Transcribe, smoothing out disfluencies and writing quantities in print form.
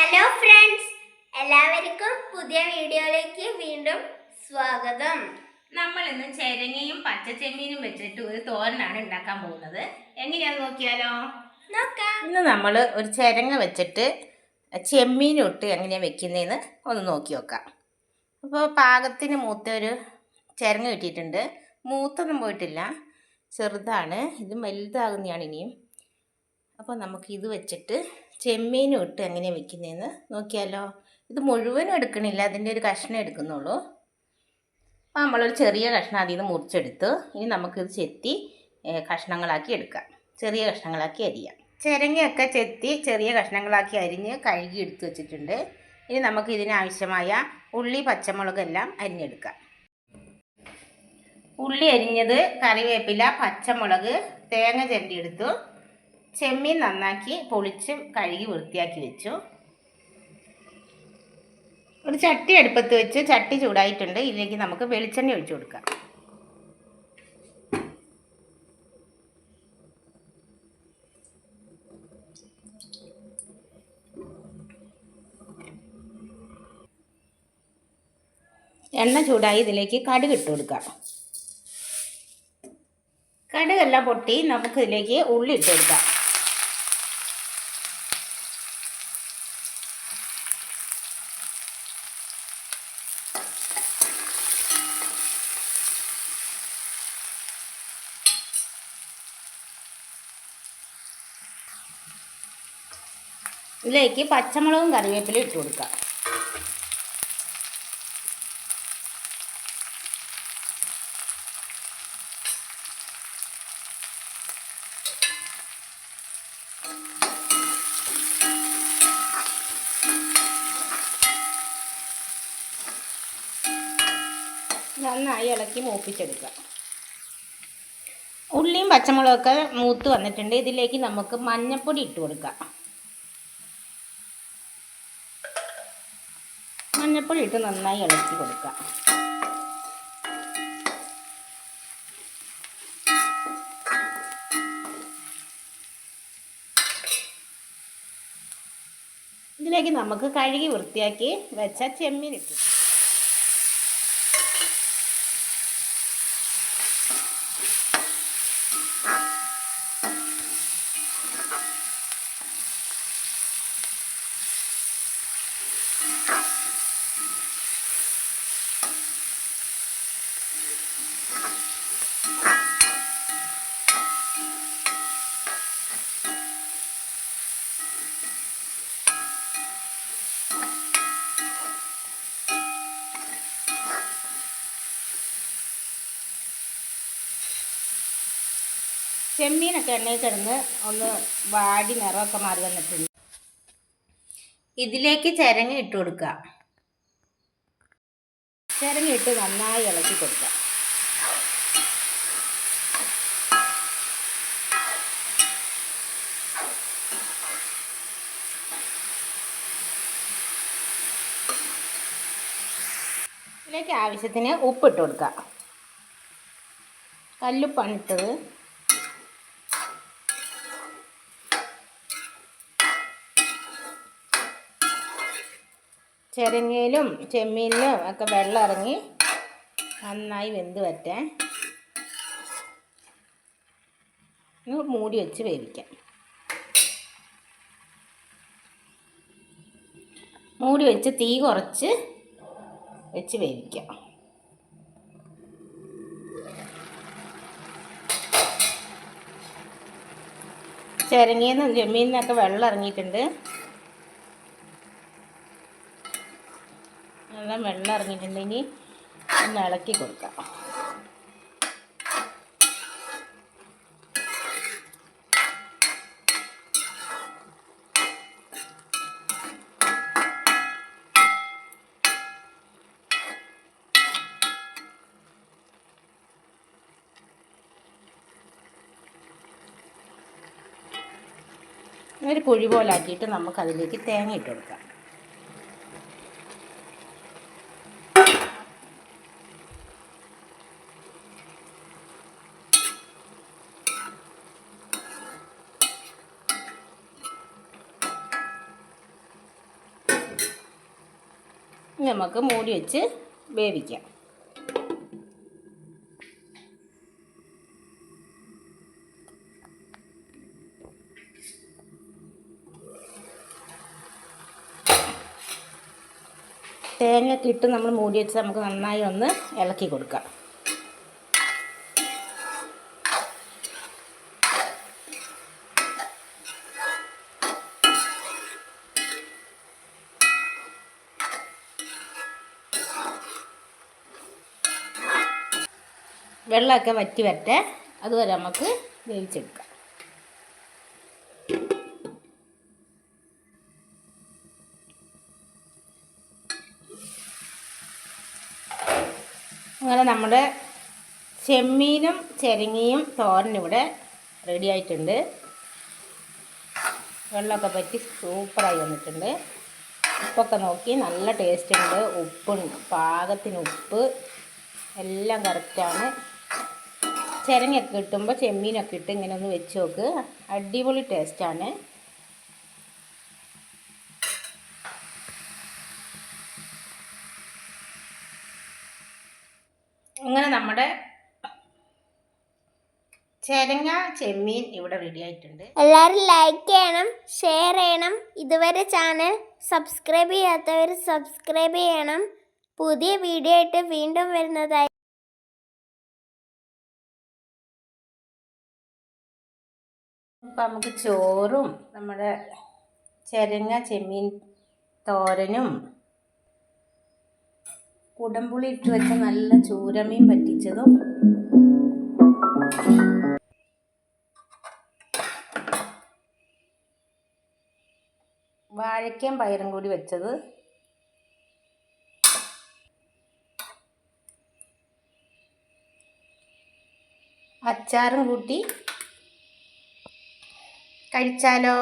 Hello friends, എല്ലാവർക്കും പുതിയ വീഡിയോയിലേക്ക് വീണ്ടും സ്വാഗതം. നമ്മൾ ഇന്ന് ചെരങ്ങയും പച്ചച്ചെമ്മീനും വെച്ചിട്ട് ഒരു തോരനാണ് ഉണ്ടാക്കാൻ പോകുന്നത്. എങ്ങനെയാന്ന് നോക്കിയാലോ? നോക്കാം. ഇന്ന് നമ്മൾ ഒരു ചെരങ്ങ വെച്ചിട്ട് ചെമ്മീനിട്ട് എങ്ങനെയാണ് വെക്കുന്നതെന്ന് ഒന്ന് നോക്കി നോക്കാം. അപ്പോൾ പാകത്തിന് മൂത്ത ഒരു ചെരങ്ങ കിട്ടിയിട്ടുണ്ട്. മൂത്തൊന്നും പോയിട്ടില്ല, ചെറുതാണ്. ഇത് വലുതാകുന്നതാണ് ഇനിയും. അപ്പോൾ നമുക്ക് ഇത് വെച്ചിട്ട് ചെമ്മീനും ഇട്ട് എങ്ങനെയാണ് വെക്കുന്നതെന്ന് നോക്കിയാലോ? ഇത് മുഴുവനും എടുക്കണില്ല, അതിൻ്റെ ഒരു കഷ്ണം എടുക്കുന്നുള്ളൂ. അപ്പോൾ നമ്മളൊരു ചെറിയ കഷ്ണം അതിൽ നിന്ന് മുറിച്ചെടുത്ത് ഇനി നമുക്കിത് ചെത്തി കഷ്ണങ്ങളാക്കി എടുക്കാം. ചെറിയ കഷ്ണങ്ങളാക്കി അരിയാം. ചിരങ്ങയൊക്കെ ചെത്തി ചെറിയ കഷ്ണങ്ങളാക്കി അരിഞ്ഞ് കഴുകി എടുത്ത് വെച്ചിട്ടുണ്ട്. ഇനി നമുക്ക് ഇതിനാവശ്യമായ ഉള്ളി, പച്ചമുളകെല്ലാം അരിഞ്ഞെടുക്കാം. ഉള്ളി അരിഞ്ഞത്, കറിവേപ്പില, പച്ചമുളക്, തേങ്ങ ചിരണ്ടിയെടുത്തു. ചെമ്മീൻ നന്നാക്കി പൊളിച്ച് കഴുകി വൃത്തിയാക്കി വെച്ചു. ഒരു ചട്ടി അടുപ്പത്ത് വെച്ച് ചട്ടി ചൂടായിട്ടുണ്ട്. ഇതിലേക്ക് നമുക്ക് വെളിച്ചെണ്ണ ഒഴിച്ചു കൊടുക്കാം. എണ്ണ ചൂടായി ഇതിലേക്ക് കടുക് ഇട്ട് കൊടുക്കാം. കടുകെല്ലാം പൊട്ടി നമുക്കിതിലേക്ക് ഉള്ളി ഇട്ട് കൊടുക്കാം. ഇതിലേക്ക് പച്ചമുളകും കറിവേപ്പിലയും ഇട്ട് കൊടുക്കാം. നന്നായി ഇളക്കി മൂപ്പിച്ചെടുക്കുക. ഉള്ളിയും പച്ചമുളകൊക്കെ മൂത്ത് വന്നിട്ടുണ്ട്. ഇതിലേക്ക് നമുക്ക് മഞ്ഞൾപ്പൊടി ഇട്ട് കൊടുക്കാം. മഞ്ഞൾപ്പൊടി ഇട്ട് നന്നായി ഇളക്കി കൊടുക്കുക. ഇതിലേക്ക് നമുക്ക് കഴുകി വൃത്തിയാക്കി വെച്ച ചെമ്മീൻ ഇട്ടു. ചെമ്മീനൊക്കെ എണ്ണയിൽ കിടന്ന് ഒന്ന് വാടി നിറമൊക്കെ മാറി വന്നിട്ടുണ്ട്. ഇതിലേക്ക് ചിരങ്ങ ഇട്ട് കൊടുക്കുക. ചിരങ്ങ ഇട്ട് നന്നായി ഇളക്കി കൊടുക്കുക. ഇതിലേക്ക് ആവശ്യത്തിന് ഉപ്പിട്ട് കൊടുക്കുക. കല്ലുപ്പാണ് ഇട്ടത്. ചിരങ്ങയിലും ചെമ്മീനിലും ഒക്കെ വെള്ളം ഇറങ്ങി നന്നായി വെന്ത് വറ്റാൻ മൂടി വെച്ച് വേവിക്കാം. മൂടി വെച്ച് തീ കുറച്ച് വെച്ച് വേവിക്കാം. ചിരങ്ങയിൽ നിന്നും ചെമ്മീനിനൊക്കെ വെള്ളം ഇറങ്ങിയിട്ടുണ്ട്. നല്ല വെള്ളം ഇറങ്ങിയിട്ടുണ്ടെങ്കിൽ ഒന്ന് ഇളക്കി കൊടുക്കാം. ഒരു കുഴി പോലാക്കിയിട്ട് നമുക്കതിലേക്ക് തേങ്ങ ഇട്ട് കൊടുക്കാം. ഇനി നമുക്ക് മൂടി വെച്ച് വേവിക്കാം. തേങ്ങയൊക്കെ ഇട്ട് നമ്മൾ മൂടി വെച്ച് നമുക്ക് നന്നായി ഒന്ന് ഇളക്കി കൊടുക്കാം. വെള്ളമൊക്കെ വറ്റി വരട്ടെ, അതുവരെ നമുക്ക് വേവിച്ചെടുക്കാം. അങ്ങനെ നമ്മുടെ ചെമ്മീനും ചെരങ്ങയും തോരനും ഇവിടെ റെഡി ആയിട്ടുണ്ട്. വെള്ളമൊക്കെ പറ്റി സൂപ്പറായി വന്നിട്ടുണ്ട്. ഉപ്പൊക്കെ നോക്കി നല്ല ടേസ്റ്റ് ഉണ്ട്. ഉപ്പുണ്ട്, പാകത്തിന് ഉപ്പ് എല്ലാം കറക്റ്റാണ്. ചിരങ്ങയൊക്കെ കിട്ടുമ്പോൾ ചെമ്മീനൊക്കെ ഇട്ട് ഇങ്ങനെ ഒന്ന് വെച്ച് നോക്ക്, അടിപൊളി ടേസ്റ്റാണ്. അങ്ങനെ നമ്മുടെ ചിരങ്ങ ചെമ്മീൻ ഇവിടെ റെഡി ആയിട്ടുണ്ട്. എല്ലാവരും ലൈക്ക് ചെയ്യണം, ഷെയർ ചെയ്യണം. ഇതുവരെ ചാനൽ സബ്സ്ക്രൈബ് ചെയ്യാത്തവർ സബ്സ്ക്രൈബ് ചെയ്യണം. പുതിയ വീഡിയോ ആയിട്ട് വീണ്ടും വരുന്നതായി. അപ്പം നമുക്ക് ചോറും നമ്മുടെ ചിരങ്ങ ചെമ്മീൻ തോരനും കുടംപുളി ഇട്ട് വെച്ച നല്ല ചൂരമീൻ പറ്റിച്ചതും വാഴയ്ക്കയും പയറും കൂടി വെച്ചത്, അച്ചാറും കൂട്ടി കഴിച്ചാലോ.